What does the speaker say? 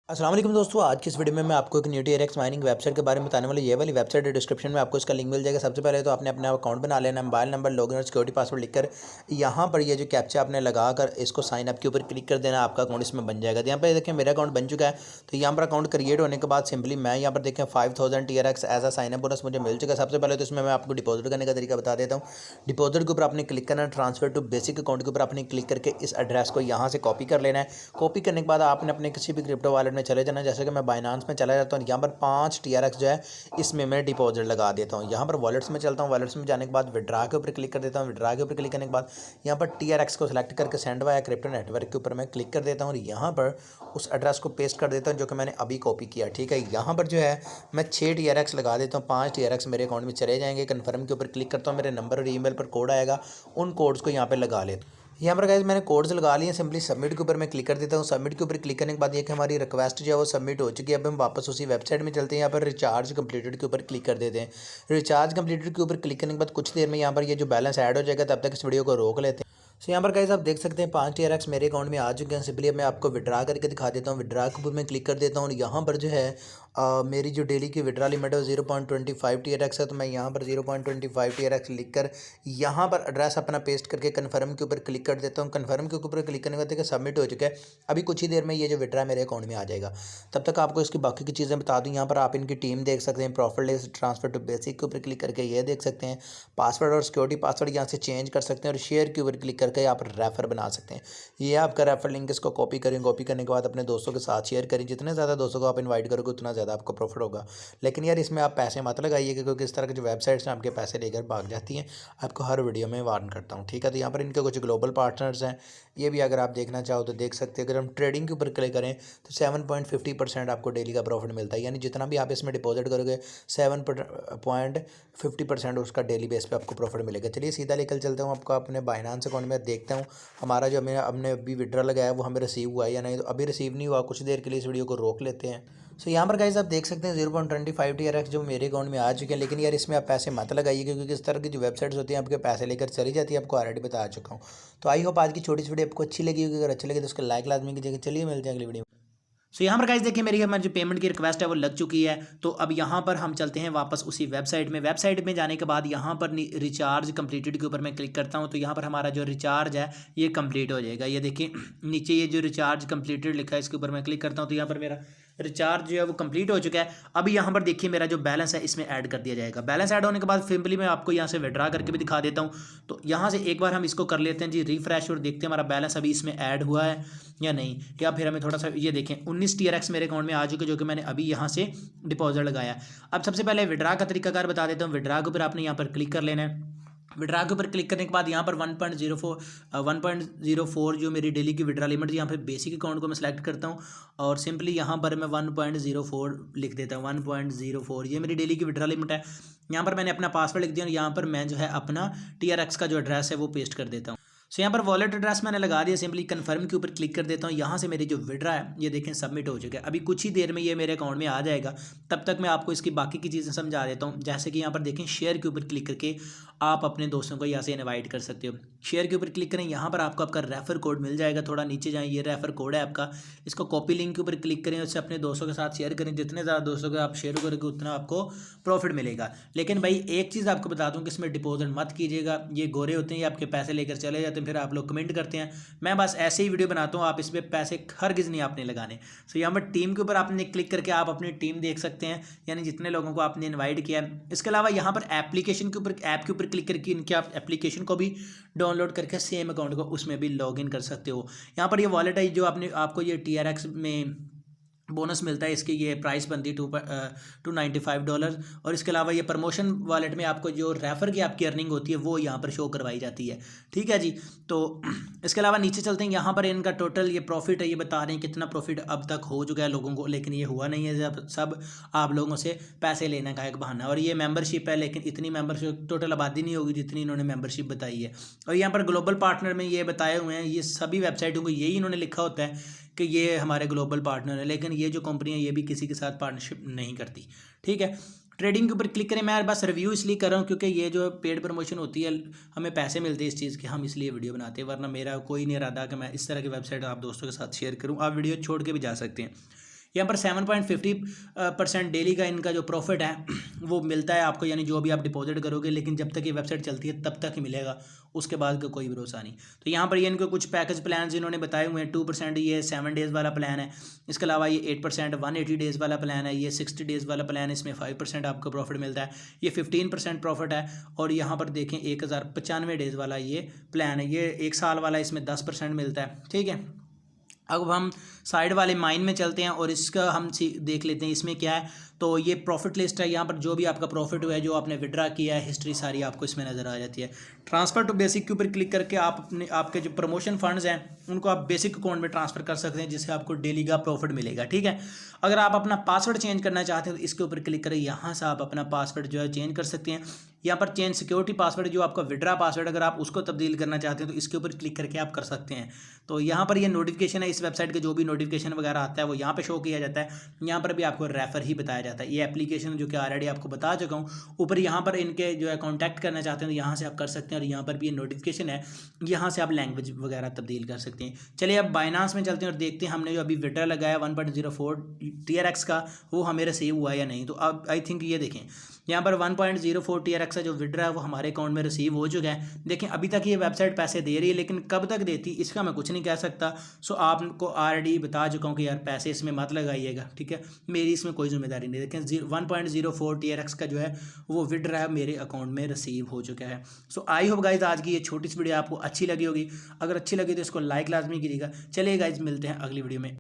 अस्सलाम वालेकुम दोस्तों, आज की इस वीडियो में मैं आपको एक न्यू TRX माइनिंग वेबसाइट के बारे में बताने वाला। ये वाली वेबसाइट है, डिस्क्रिप्शन में आपको इसका लिंक मिल जाएगा। सबसे पहले तो आपने अपना अकाउंट बना लेना, मोबाइल नंबर, लॉगिन और सिक्योरिटी पासवर्ड लिखकर यहाँ पर ये जो कैप्चा आपने लगा कर इसको साइन अप के ऊपर क्लिक कर देना, आपका अकाउंट इसमें बन जाएगा। तो यहाँ पर देखें मेरा अकाउंट बन चुका है। तो यहाँ पर अकाउंट क्रिएट होने के बाद सिंपली मैं यहाँ पर देखें 5000 TRX as a sign up bonus मुझे मिल चुका है। सबसे पहले तो इसमें मैं आपको डिपॉजिट करने का तरीका बता देता हूँ। डिपॉजिट के ऊपर आपने क्लिक करना है, ट्रांसफर टू बेसिक अकाउंट के ऊपर आपने क्लिक करके इस एड्रेस को यहाँ से कॉपी कर लेना है। कॉपी करने के बाद आपने अपने किसी भी क्रिप्टो वॉलेट में चले जाना है। जैसे कि मैं बाइनांस में चला जाता हूँ, यहाँ पर 5 TRX जो है इसमें मैं डिपॉजिट लगा देता हूँ। यहाँ पर वॉलेट्स में चलता हूँ, वॉलेट्स में जाने के बाद विड्रा के ऊपर क्लिक कर देता हूँ। विड्रा के ऊपर क्लिक करने के बाद यहाँ पर TRX को सिलेक्ट करके सेंड वाया क्रिप्टो नेटवर्क के ऊपर मैं क्लिक कर देता हूँ और यहाँ पर उस एड्रेस को पेस्ट कर देता हूँ जो कि मैंने अभी कॉपी किया। ठीक है, यहाँ पर जो है मैं 6 TRX लगा देता हूँ, 5 TRX मेरे अकाउंट में चले जाएंगे। कन्फर्म के ऊपर क्लिक करता हूँ, मेरे नंबर और ईमेल पर कोड आएगा, उन कोड्स को यहाँ पर लगा लेता हूँ। यहाँ पर गाइस मैंने कोड्स लगा लिए। सिंपली सबमिट के ऊपर मैं क्लिक कर देता हूँ। सबमिट के ऊपर क्लिक करने के बाद ये कि हमारी रिक्वेस्ट जो है वो सबमिट हो चुकी है। अब हम वापस उसी वेबसाइट में चलते हैं। यहाँ पर रिचार्ज कंप्लीटेड के ऊपर क्लिक कर देते हैं। रिचार्ज कंप्लीटेड के ऊपर क्लिक करने के बाद कुछ देर में यहाँ पर ये जो बैलेंस ऐड हो जाएगा, तब तक इस वीडियो को रोक लेते हैं। सो यहाँ पर गाइस आप देख सकते हैं 5 TRX मेरे अकाउंट में आ चुके हैं। सिंपली अब मैं आपको विड्रा करके दिखा देता हूँ। विड्रा के ऊपर मैं क्लिक कर देता हूँ और यहाँ पर जो है मेरी जो डेली की विड्रा लिमिट है वो 0.25 TRX है। तो मैं यहाँ पर 0.25 TRX लिख कर यहाँ पर एड्रेस अपना पेस्ट करके कन्फर्म के ऊपर क्लिक कर देता हूँ। कन्फर्म के ऊपर क्लिक करने के बाद देखिए सबमिट हो चुका है। अभी कुछ ही देर में ये जो विड्रा मेरे अकाउंट में आ जाएगा। तब तक आपको इसकी बाकी की चीज़ें बता दूँ। यहाँ पर आप इनकी टीम देख सकते हैं, profit list, transfer to basic के ऊपर क्लिक करके ये देख सकते हैं। पासवर्ड और सिक्योरिटी पासवर्ड यहाँ से चेंज कर सकते हैं और शेयर के ऊपर क्लिक करके आप रेफर बना सकते हैं। ये आपका रेफर लिंक, इसको कॉपी करें। कॉपी करने के बाद अपने दोस्तों के साथ शेयर करें। जितने ज़्यादा दोस्तों को आप इनवाइट करोगे उतना ज़्यादा आपको प्रॉफिट होगा। लेकिन यार इसमें आप पैसे मत लगाइएगा, क्योंकि इस तरह की जो वेबसाइट्स हैं आपके पैसे लेकर भाग जाती हैं। आपको हर वीडियो में वार्न करता हूँ, ठीक है। तो यहाँ पर इनके कुछ ग्लोबल पार्टनर्स हैं, ये भी अगर आप देखना चाहो तो देख सकते हैं। अगर हम ट्रेडिंग के ऊपर क्लिक करें तो 7.50% आपको डेली का प्रॉफिट मिलता है। यानी जितना भी आप इसमें डिपॉजिट करोगे 7.50% उसका डेली बेस पे आपको प्रॉफिट मिलेगा। चलिए सीधा लेकर चलता हूँ आपको अपने बाइनांस अकाउंट में। देखता हूँ हमारा जो हमने अभी विड्रॉ लगाया है वो हमें रिसीव हुआ है या नहीं। तो अभी रिसीव नहीं हुआ, कुछ देर के लिए इस वीडियो को रोक लेते हैं। सो यहाँ पर गाइस आप देख सकते हैं 0.25 TRX जो मेरे अकाउंट में आ चुके हैं। लेकिन यार इसमें आप पैसे मत लगाइए, क्योंकि इस तरह की जो वेबसाइट्स होती हैं आपके पैसे लेकर चली जाती है, आपको ऑलरेडी बता चुका हूँ। तो आई होप आज की छोटी सी वीडियो आपको अच्छी लगी होगी। अगर अच्छी लगी तो उसका लाइक लाजमी कीजिएगा। चलिए मिलते हैं अगली वीडियो में। सो यहाँ पर गाइस देखिए मेरी हमारी जो पेमेंट की रिक्वेस्ट है वो लग चुकी है। तो अब यहाँ पर हम चलते हैं वापस उसी वेबसाइट में जाने के बाद यहाँ पर रिचार्ज कंप्लीटेड के ऊपर मैं क्लिक करता हूँ। तो यहाँ पर हमारा जो रिचार्ज है ये कंप्लीट हो जाएगा। ये देखिए नीचे ये जो रिचार्ज कंप्लीटेड लिखा है इसके ऊपर मैं क्लिक करता हूँ। तो यहाँ पर मेरा रिचार्ज जो है वो कंप्लीट हो चुका है। अभी यहाँ पर देखिए मेरा जो बैलेंस है इसमें ऐड कर दिया जाएगा। बैलेंस ऐड होने के बाद सिंपली मैं आपको यहाँ से विड्रा करके भी दिखा देता हूँ। तो यहाँ से एक बार हम इसको कर लेते हैं जी रिफ्रेश और देखते हैं हमारा बैलेंस अभी इसमें ऐड हुआ है या नहीं। या फिर हमें थोड़ा सा ये देखें 19 TRX मेरे अकाउंट में आ चुके जो कि मैंने अभी यहाँ से डिपॉजिट लगाया। अब सबसे पहले विड्रा का तरीकाकार बता देता हूँ। विड्रा के ऊपर आपने यहाँ पर क्लिक कर लेना है। विड्रा के ऊपर क्लिक करने के बाद यहाँ पर 1.04 जो मेरी डेली की विड्रा लिमिट यहाँ पर बेसिक अकाउंट को मैं सेलेक्ट करता हूँ और सिंपली यहाँ पर मैं 1.04 लिख देता हूँ। 1.04 ये मेरी डेली की विड्रा लिमिट है। यहाँ पर मैंने अपना पासवर्ड लिख दिया और यहाँ पर मैं जो है अपना TRX का जो एड्रेस है वो पेस्ट कर देता हूँ। सो यहाँ पर वॉलेट एड्रेस मैंने लगा दिया। सिंपली कन्फर्म के ऊपर क्लिक कर देता हूँ। यहाँ से मेरी जो विड्रा है ये देखें सबमिट हो चुका है। अभी कुछ ही देर में ये मेरे अकाउंट में आ जाएगा। तब तक मैं आपको इसकी बाकी की चीज़ें समझा देता हूँ। जैसे कि यहाँ पर देखें शेयर के ऊपर क्लिक करके आप अपने दोस्तों को यहाँ से इनवाइट कर सकते हो। शेयर के ऊपर क्लिक करें, यहाँ पर आपको आपका रेफर कोड मिल जाएगा। थोड़ा नीचे जाएँ, ये रेफर कोड है आपका, इसको कॉपी लिंक के ऊपर क्लिक करें, उससे अपने दोस्तों के साथ शेयर करें। जितने ज़्यादा दोस्तों को आप शेयर करोगे उतना आपको प्रॉफिट मिलेगा। लेकिन भाई एक चीज़ आपको बता दूँ कि इसमें डिपॉजिट मत कीजिएगा। ये गोरे होते हैं, ये आपके पैसे लेकर चले जाते हैं, फिर आप लोग कमेंट करते हैं। मैं बस ऐसे ही वीडियो बनाता हूँ, आप इस पर पैसे हरगिज़ नहीं आपने लगाने। सो यहाँ पर टीम के ऊपर आपने क्लिक करके आप अपनी टीम देख सकते हैं, यानी जितने लोगों को आपने इनवाइट किया है। इसके अलावा यहाँ पर एप्लीकेशन के ऊपर ऐप के ऊपर क्लिक करके इनके आप एप्लीकेशन को भी डाउनलोड करके सेम अकाउंट को उसमें भी लॉगिन कर सकते हो। यहाँ पर ये वॉलेट है जो आपको ये TRX में बोनस मिलता है। इसकी ये प्राइस बनती है $295। और इसके अलावा ये प्रमोशन वॉलेट में आपको जो रेफर की आपकी अर्निंग होती है वो यहाँ पर शो करवाई जाती है। ठीक है जी। तो इसके अलावा नीचे चलते हैं। यहाँ पर इनका टोटल ये प्रॉफिट है, ये बता रहे हैं कितना प्रॉफिट अब तक हो चुका है लोगों को, लेकिन ये हुआ नहीं है। जब सब आप लोगों से पैसे लेने का एक बहाना। और ये मेंबरशिप है, लेकिन इतनी मेंबरशिप टोटल आबादी नहीं होगी जितनी इन्होंने मेंबरशिप बताई है। और यहाँ पर ग्लोबल पार्टनर में ये बताए हुए हैं, ये सभी वेबसाइटों को यही इन्होंने लिखा होता है कि ये हमारे ग्लोबल पार्टनर है, लेकिन ये जो कंपनी है ये भी किसी के साथ पार्टनरशिप नहीं करती। ठीक है। ट्रेडिंग के ऊपर क्लिक करें। मैं बस रिव्यू इसलिए कर रहा हूँ क्योंकि ये जो पेड प्रमोशन होती है हमें पैसे मिलते हैं इस चीज़ के, हम इसलिए वीडियो बनाते हैं, वरना मेरा कोई नहीं इरादा कि मैं इस तरह की वेबसाइट आप दोस्तों के साथ शेयर करूँ। आप वीडियो छोड़ के भी जा सकते हैं। यहाँ पर 7.50% डेली का इनका जो प्रॉफिट है वो मिलता है आपको, यानी जो भी आप डिपॉजिट करोगे, लेकिन जब तक ये वेबसाइट चलती है तब तक ही मिलेगा, उसके बाद का कोई भरोसा नहीं। तो यहाँ पर ये इनको कुछ पैकेज प्लान इन्होंने बताए हुए हैं। 2% ये 7 डेज़ वाला प्लान है, इसके अलावा ये 8% 180 डेज़ वाला प्लान है, ये 60 डेज़ वाला प्लान है, इसमें 5% आपको प्रॉफिट मिलता है, ये 15% प्रॉफिट है। और यहाँ पर देखें 1095 डेज़ वाला ये प्लान है, ये 1 साल वाला, इसमें 10% मिलता है। ठीक है, अब हम साइड वाले माइन में चलते हैं और इसका हम देख लेते हैं इसमें क्या है। तो ये प्रॉफिट लिस्ट है, यहाँ पर जो भी आपका प्रॉफिट हुआ है, जो आपने विड्रा किया है, हिस्ट्री सारी आपको इसमें नज़र आ जाती है। ट्रांसफ़र टू बेसिक के ऊपर क्लिक करके आप अपने आपके जो प्रमोशन फंड्स हैं उनको आप बेसिक अकाउंट में ट्रांसफ़र कर सकते हैं, जिससे आपको डेली का प्रॉफिट मिलेगा। ठीक है, अगर आप अपना पासवर्ड चेंज करना चाहते हैं तो इसके ऊपर क्लिक करें, यहाँ से आप अपना पासवर्ड जो है चेंज कर सकते हैं। यहाँ पर चेंज सिक्योरिटी पासवर्ड, जो आपका विड्रा पासवर्ड, अगर आप उसको तब्दील करना चाहते हैं तो इसके ऊपर क्लिक करके आप कर सकते हैं। तो यहाँ पर ये नोटिफिकेशन है, इस वेबसाइट के जो भी नोटिफिकेशन वगैरह आता है वो यहाँ पे शो किया जाता है। यहाँ पर भी आपको रेफर ही बताया जाता है। ये एप्लीकेशन जो कि ऑलरेडी आपको बता चुका हूँ, ऊपर यहाँ पर इनके जो है कॉन्टैक्ट करना चाहते हैं तो यहाँ से आप कर सकते हैं। और यहाँ पर भी ये नोटिफिकेशन है, यहाँ से आप लैंग्वेज वगैरह तब्दील कर सकते हैं। चलिए अब बाइनांस में चलते हैं और देखते हैं हमने जो अभी विड्रा लगाया 1.04 TRX का, वो हमें रिसीव हुआ या नहीं। तो अब आई थिंक ये देखें, यहाँ पर 1.04 TRX का जो विड्रा है वो हमारे अकाउंट में रिसीव हो चुका है। देखें अभी तक ये वेबसाइट पैसे दे रही है, लेकिन कब तक देती इसका मैं कुछ नहीं कह सकता। सो आपको ऑलरेडी बता चुका हूँ कि यार पैसे इसमें मत लगाइएगा। ठीक है, मेरी इसमें कोई जिम्मेदारी नहीं। देखें 1.04 TRX का जो है वो विड्रा है मेरे अकाउंट में रिसीव हो चुका है। सो आई होप गाइज आज की ये छोटी सी वीडियो आपको अच्छी लगी होगी। अगर अच्छी लगी तो इसको लाइक लाजमी कीजिएगा। चलिए गाइज मिलते हैं अगली वीडियो में।